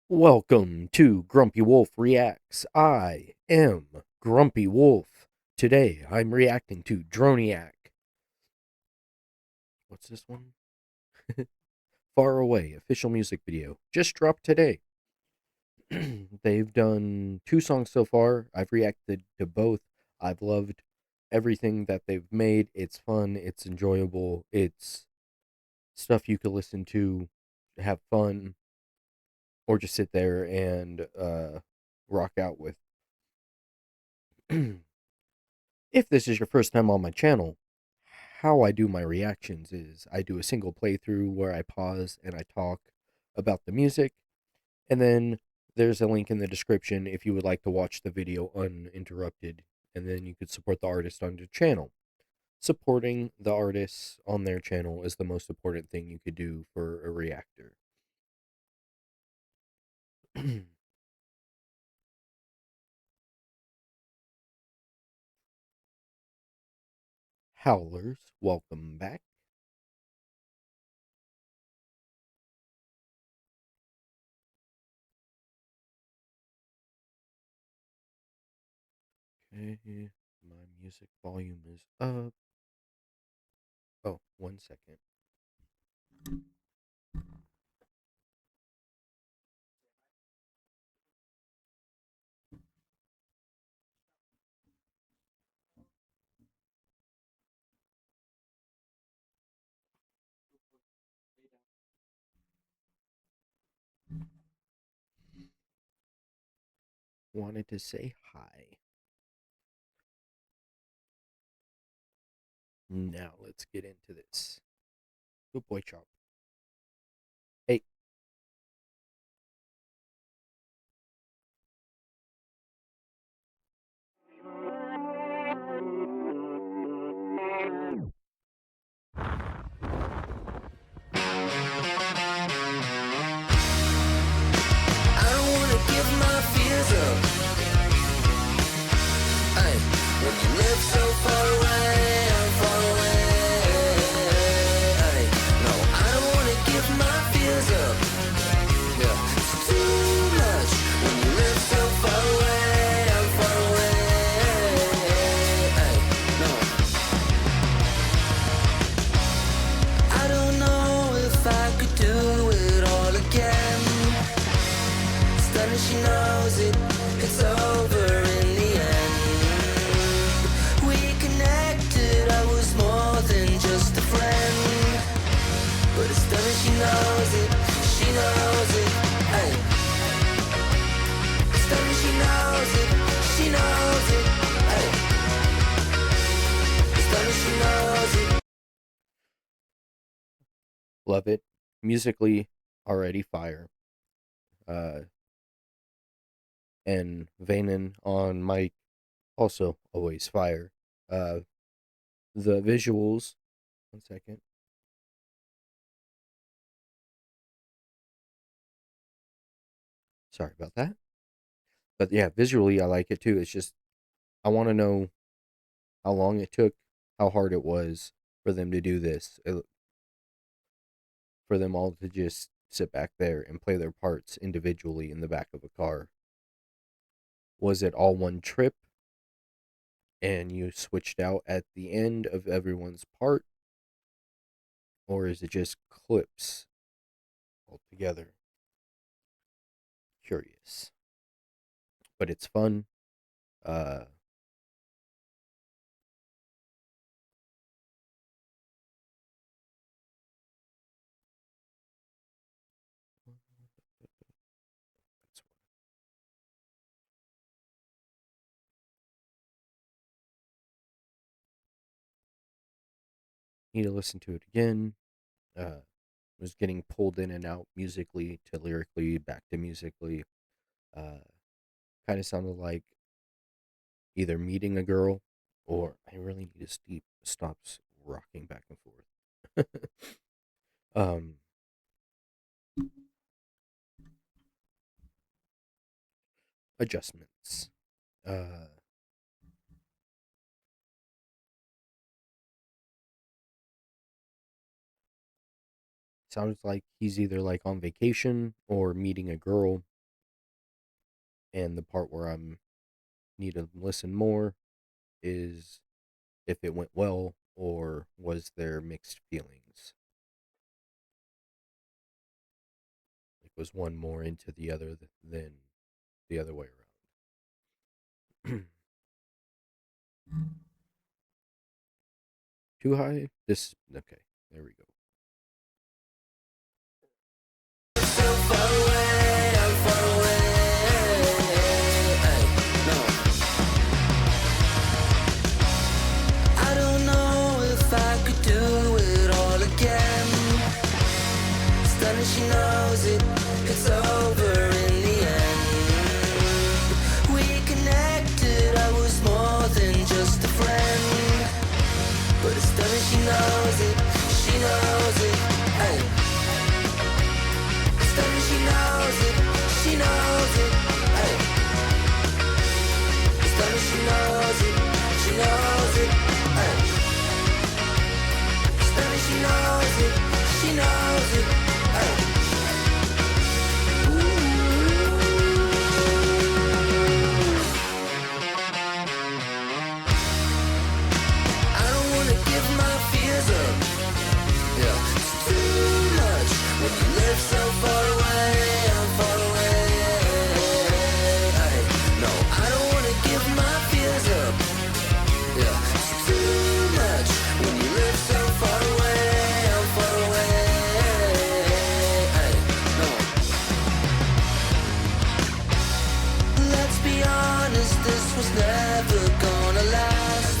Welcome to Grumpy Wolf Reacts. I am Grumpy Wolf. Today I'm reacting to Droniac. What's this one? Far Away, official music video. Just dropped today. They've done two songs so far. I've reacted to both. I've loved everything that they've made. It's fun, it's enjoyable, it's stuff you could listen to, have fun, or just sit there and rock out with. If this is your first time on my channel, how I do my reactions is I do a single playthrough where I pause and I talk about the music, and then there's a link in the description if you would like to watch the video uninterrupted, and then you could support the artist on the channel. Supporting the artists on their channel is the most important thing you could do for a reactor. Howlers, welcome back. Okay, my music volume is up. Oh, 1 second. Wanted to say hi. Now let's get into this. Good boy, Chop. Hey, I don't wanna give my fears up. Ay, when you live so far away, I'm far away. Ay, no, I don't wanna give my fears up. Yeah, it's too much. When you live so far away, I'm far away. Ay, no, I don't know if I could do it all again. Stunning, she knows it. It's over in the end. We connected. I was more than just a friend. But it's stunning, she knows it. She knows it. Hey. Stunning, she knows it. She knows it. Hey. Stunning, she knows it. love it. Musically, already fire. And Vanen on mic, also always fire. Uh, the visuals. 1 second. Sorry about that. But yeah, visually, I like it too. It's just, I want to know how long it took, how hard it was for them to do this, for them all to just sit back there and play their parts individually in the back of a car. Was it all one trip and you switched out at the end of everyone's part? Or is it just clips altogether? Curious. But it's fun. Uh, need to listen to it again. Was getting pulled in and out musically to lyrically, back to musically. Uh, kind of sounded like either meeting a girl or I really need to stops rocking back and forth. um, adjustments. Uh, sounds like he's either like on vacation or meeting a girl. And the part where I'm need to listen more is if it went well or was there mixed feelings. Like was one more into the other than the other way around. Too high? This okay. There we go. So far away, I'm far away. Hey, no. I don't know if I could do it all again. Stunning, she knows it. It's over in the end. We connected. I was more than just a friend. But it's stunning, she knows it. She knows it. Hey. Stunning, she knows it. She knows it. Hey. Stunning, she knows it. She knows it. Hey. Stunning, she knows it. She knows it. Hey. I don't wanna give my fears up. Yeah, it's too much when you live so far away. I'm far away. Ay, no, I don't wanna give my fears up. Yeah, it's too much when you live so far away. I'm far away. Ay, no. Let's be honest, this was never gonna last.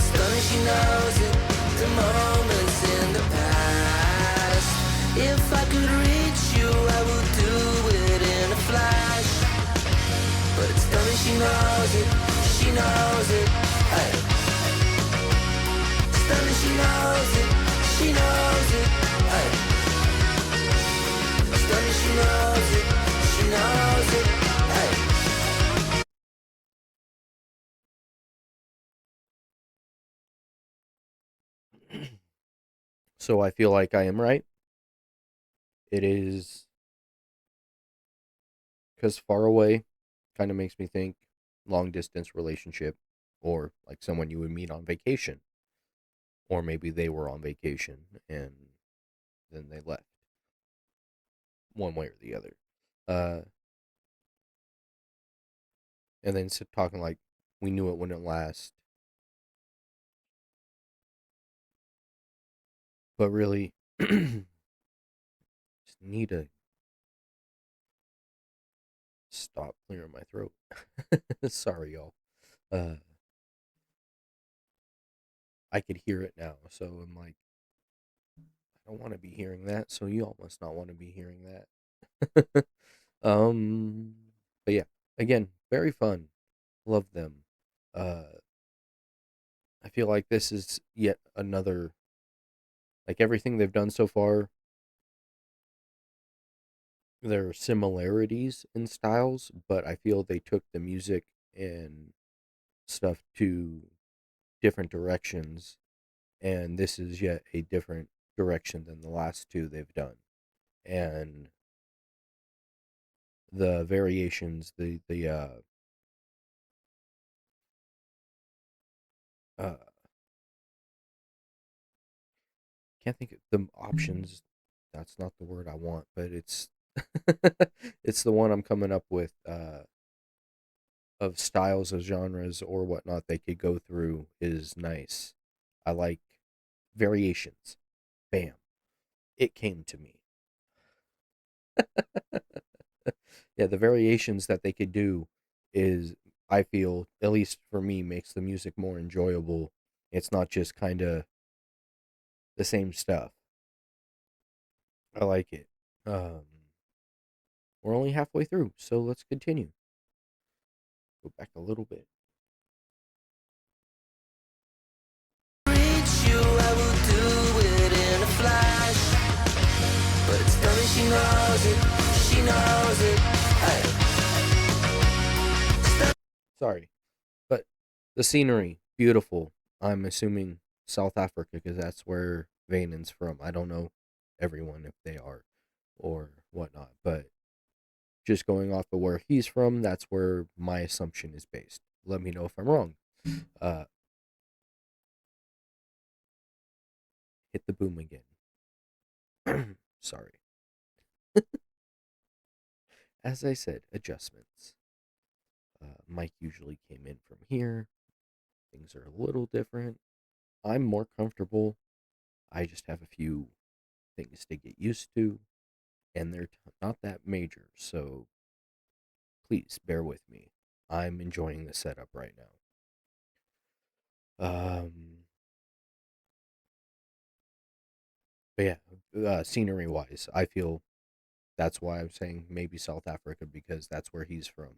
Stunning, she knows it. The moments in the past. If I could reach you, I would do it in a flash. But it's stunning, she knows it. She knows it. Hey. Stunning, she knows it. She knows it. Hey. Stunning, she knows it. She knows it. Hey. So I feel like I am right. It is because far away kind of makes me think long distance relationship or like someone you would meet on vacation. Or maybe they were on vacation and then they left one way or the other. Uh, and then talking like we knew it wouldn't last. But really, just need to stop clearing my throat. Sorry, y'all. Uh, I could hear it now, so I'm like, I don't want to be hearing that, so you all must not want to be hearing that. um, but yeah, again, very fun. Love them. Uh, I feel like this is yet another, like everything they've done so far, there are similarities in styles, but I feel they took the music and stuff to different directions, and this is yet a different direction than the last two they've done. And the variations, uh can't think of the options. That's not the word I want, but it's it's the one I'm coming up with of styles of genres or whatnot they could go through is nice. I like variations. Bam. It came to me. Yeah, the variations that they could do is I feel, at least for me, makes the music more enjoyable. It's not just kind of the same stuff. I like it. Um, we're only halfway through, so let's continue. Go back a little bit. Reach you, I will do it in a flash. But it's stunning, she knows it. She knows it. Hey. Sorry, but the scenery, beautiful. I'm assuming South Africa because that's where Vanen's from. I don't know everyone if they are or whatnot, but Just going off of where he's from, that's where my assumption is based. Let me know if I'm wrong. Uh, hit the boom again. Sorry. As I said, adjustments. Mike usually came in from here. Things are a little different. I'm more comfortable. I just have a few things to get used to, and they're not that major, so please bear with me. I'm enjoying the setup right now. But yeah, scenery wise, I feel that's why I'm saying maybe South Africa because that's where he's from.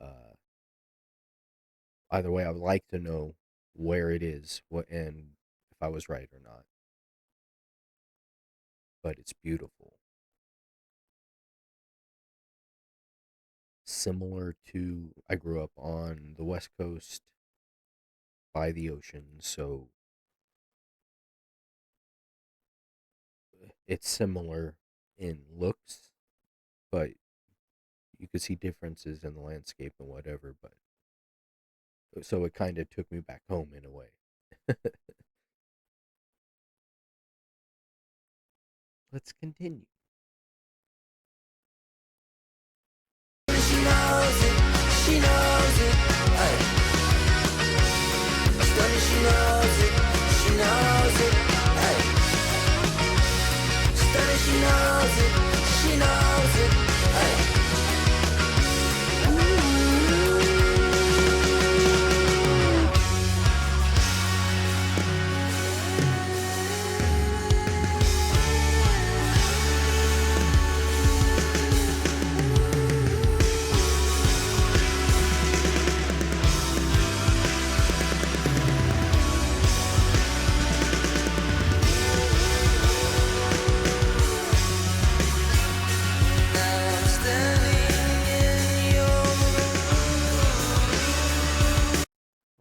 Uh, Either way, I would like to know where it is, what and if I was right or not. But it's beautiful, similar to I grew up on the West Coast by the ocean, so it's similar in looks, but you could see differences in the landscape and whatever. But so it kind of took me back home in a way. Let's continue. She knows it, she knows it. Ay. Stunning, she knows it, she knows it. Ay. Stunning, she knows it, she knows it. Ay. Now I'm standing in your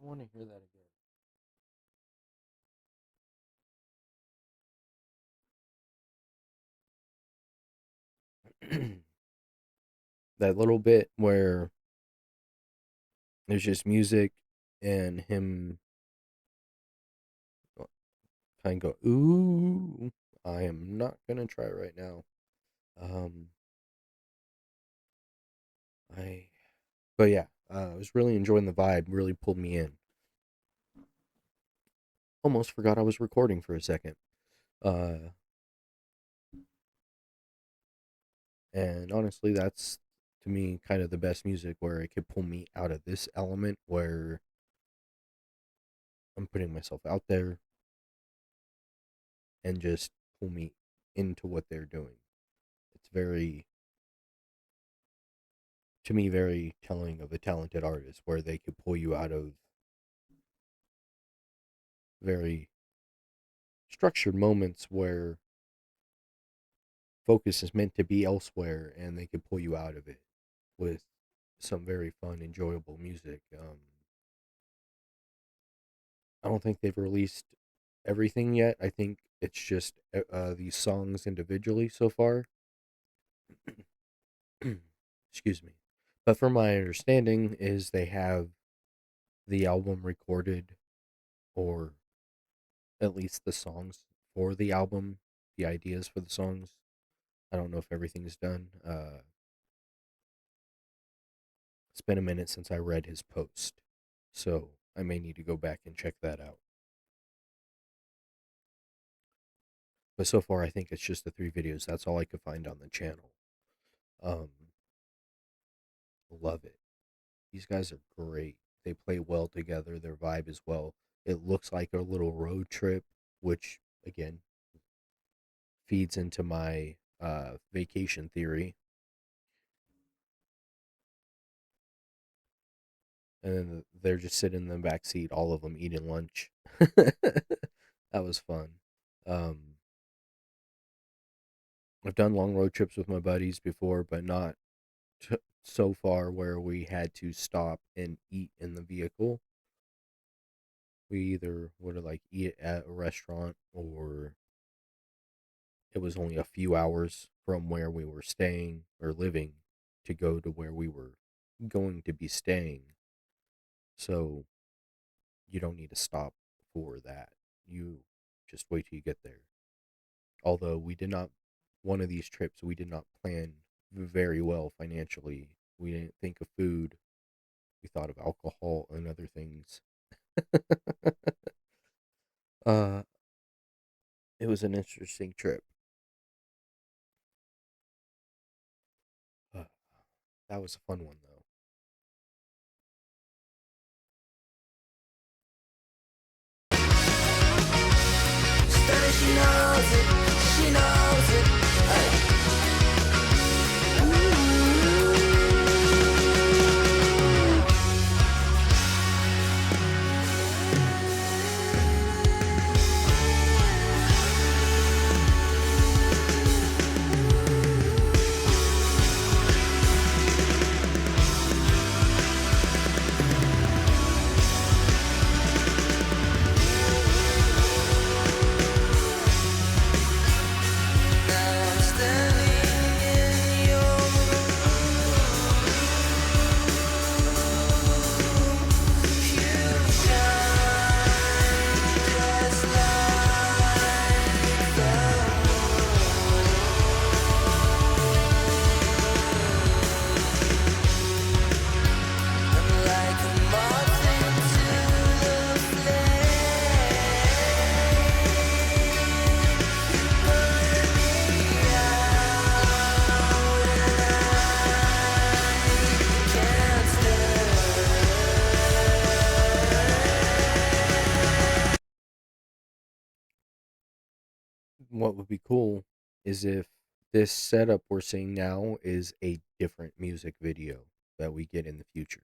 I want to hear that again. That little bit where there's just music and him kind of go, ooh. I am not gonna try right now. Um, I, but yeah, I was really enjoying the vibe. Really pulled me in. Almost forgot I was recording for a second. Uh, and honestly, that's to me kind of the best music where it could pull me out of this element where I'm putting myself out there and just pull me into what they're doing. It's very, to me, very telling of a talented artist where they could pull you out of very structured moments where focus is meant to be elsewhere and they could pull you out of it with some very fun, enjoyable music. I don't think they've released everything yet. I think it's just these songs individually so far. Excuse me. But from my understanding is they have the album recorded or at least the songs for the album, the ideas for the songs. I don't know if everything's done. It's been a minute since I read his post, so I may need to go back and check that out. But so far, I think it's just the three videos. That's all I could find on the channel. Um, love it. These guys are great. They play well together. Their vibe is well. It looks like a little road trip, which again feeds into my vacation theory. And then they're just sitting in the back seat, all of them eating lunch. That was fun. Um, I've done long road trips with my buddies before, but not so far where we had to stop and eat in the vehicle. We either would have like eat at a restaurant or it was only a few hours from where we were staying or living. to go to where we were going to be staying. So you don't need to stop for that. You just wait till you get there. Although we did not, one of these trips, we did not plan very well financially. We didn't think of food. We thought of alcohol and other things. uh, it was an interesting trip. Uh, that was a fun one, though. Started, she knows it, she knows it. Hey. Now I'm standing in your room. You shine just like the moon. Like a moth into the flame, burn me out, and I can't stay. What would be cool is if this setup we're seeing now is a different music video that we get in the future.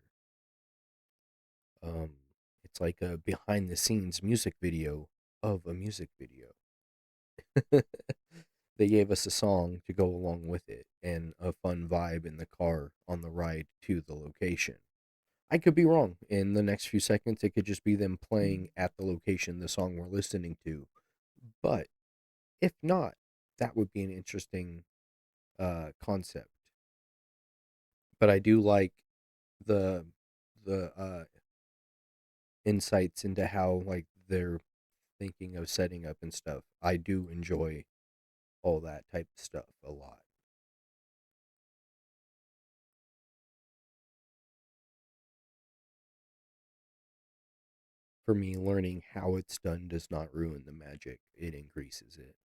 Um, it's like a behind the scenes music video of a music video. They gave us a song to go along with it and a fun vibe in the car on the ride to the location. I could be wrong. In the next few seconds, it could just be them playing at the location the song we're listening to. But if not, that would be an interesting concept. But I do like the the insights into how like they're thinking of setting up and stuff. I do enjoy all that type of stuff a lot. For me, learning how it's done does not ruin the magic, it increases it.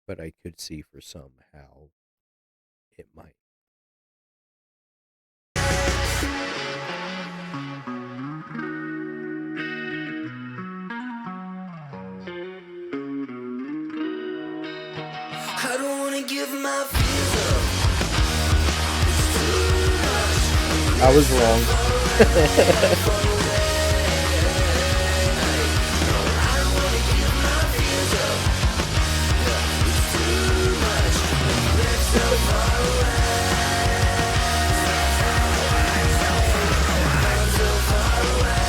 But I could see for some how it might. I don't wanna give my fears up. It's too much. I We're was so wrong. far away, far away. I don't wanna give my fears up. It's too much. We're so far away. I'm so far away.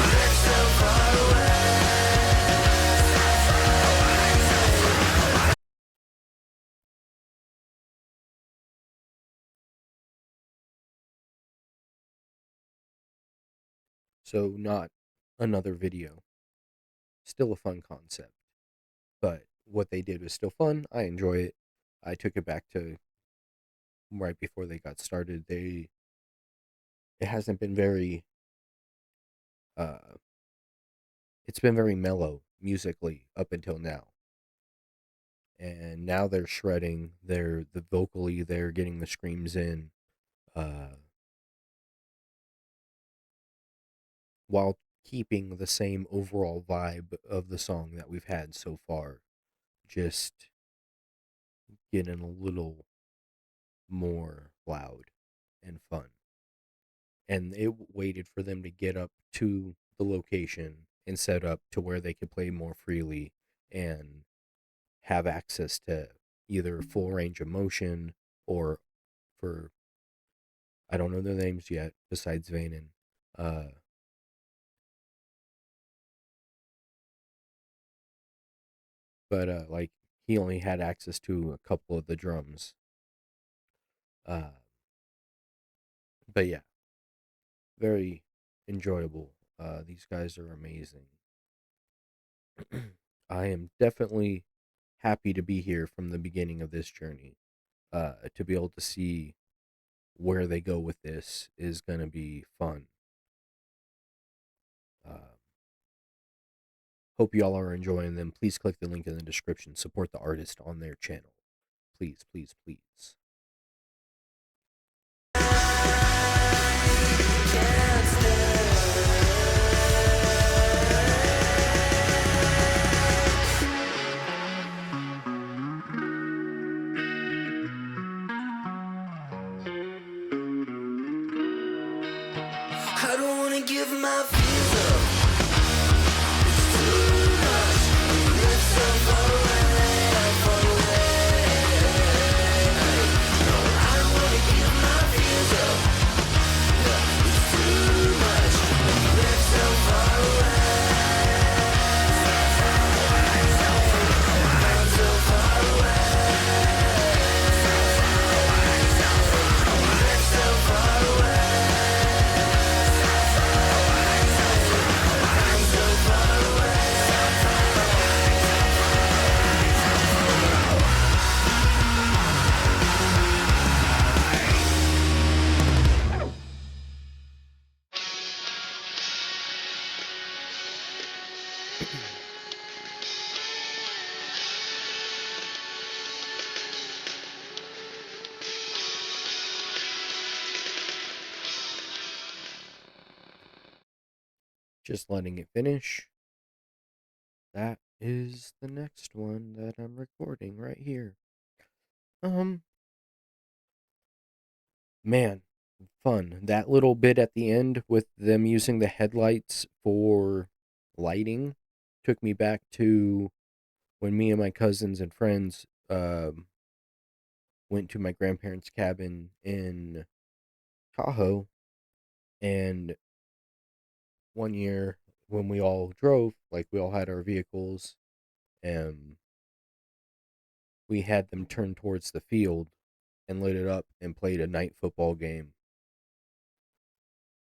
We're so far away. So, not another video. Still a fun concept. But what they did was still fun. I enjoy it. I took it back to right before they got started. It hasn't been very uh it's been very mellow musically up until now. And now they're shredding. The vocally they're getting the screams in uh while keeping the same overall vibe of the song that we've had so far. Just getting a little more loud and fun. And it waited for them to get up to the location and set up to where they could play more freely and have access to either full range of motion or for I don't know their names yet besides Vanen. Uh but like he only had access to a couple of the drums. Uh, but yeah, very enjoyable. These guys are amazing. I am definitely happy to be here from the beginning of this journey. To be able to see where they go with this is going to be fun. Uh, Hope you all are enjoying them. Please click the link in the description. Support the artist on their channel. Please, please, please. I don't wanna give my fears up. It's too much. Live so far away, far away. No, I don't wanna give my fears up. Yeah, it's too much. Live so far away. I'm so far away. Live so far away. I'm so far away. Just letting it finish. That is the next one that I'm recording right here. Um, man, fun. That little bit at the end with them using the headlights for lighting took me back to when me and my cousins and friends went to my grandparents' cabin in Tahoe. And one year when we all drove, like we all had our vehicles, and we had them turn towards the field and lit it up and played a night football game.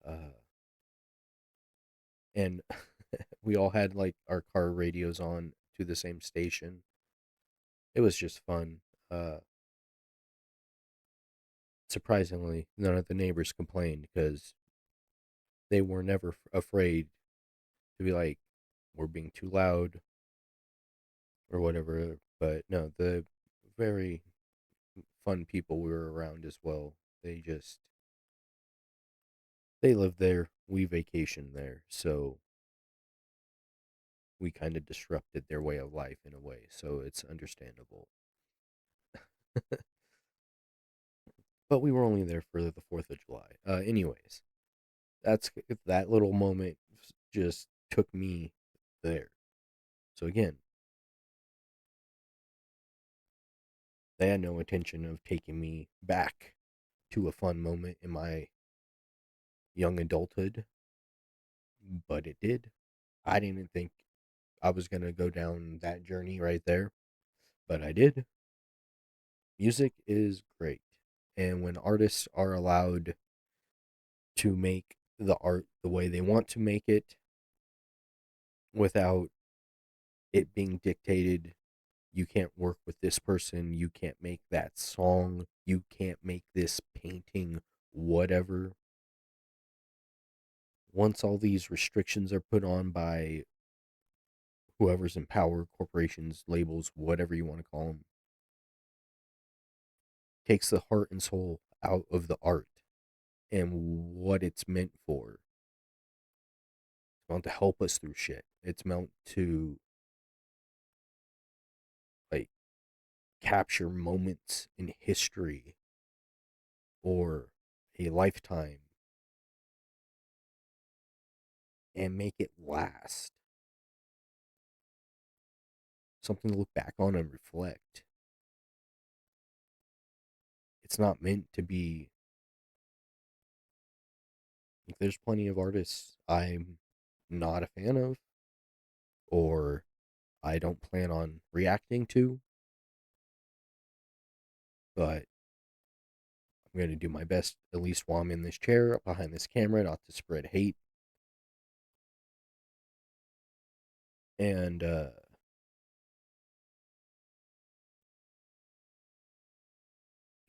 Uh, and we all had like our car radios on to the same station. It was just fun. Uh, Surprisingly, none of the neighbors complained because they were never afraid to be like, we're being too loud or whatever. But no, the very fun people we were around as well. They live there, we vacation there, so we kind of disrupted their way of life in a way, so it's understandable. But we were only there for the 4th of July. Anyways, that little moment just took me there. So again, they had no intention of taking me back to a fun moment in my young adulthood, but it did. I didn't think I was going to go down that journey right there, but I did. Music is great. And when artists are allowed to make the art the way they want to make it without it being dictated, you can't work with this person, you can't make that song, you can't make this painting, whatever. Once all these restrictions are put on by whoever's in power, corporations, labels, whatever you want to call them, takes the heart and soul out of the art and what it's meant for. It's meant to help us through shit. It's meant to like capture moments in history or a lifetime and make it last. Something to look back on and reflect. It's not meant to be. Like, there's plenty of artists I'm not a fan of or I don't plan on reacting to. but I'm going to do my best, at least while I'm in this chair behind this camera, not to spread hate and do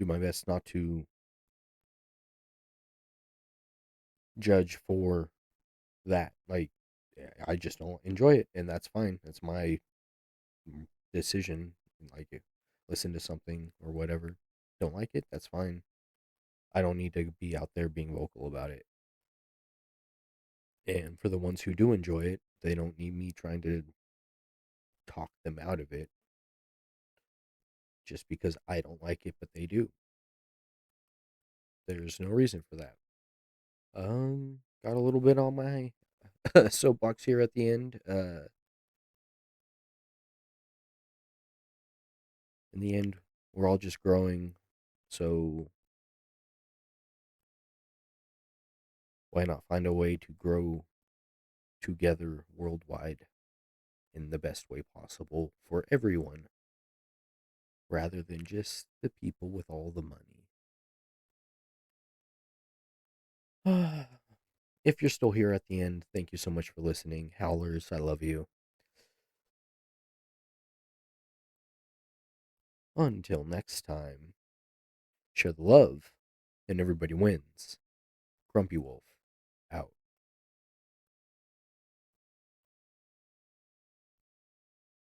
my best not to judge for that. Like, I just don't enjoy it, and that's fine. That's my decision. Like, listen to something or whatever. Don't like it? That's fine. I don't need to be out there being vocal about it. And for the ones who do enjoy it, they don't need me trying to talk them out of it just because I don't like it, but they do. There's no reason for that. Got a little bit on my soapbox here at the end. In the end, we're all just growing, so why not find a way to grow together worldwide in the best way possible for everyone, rather than just the people with all the money? If you're still here at the end, thank you so much for listening. Howlers, I love you. Until next time, share the love, and everybody wins. Grumpy Wolf, out.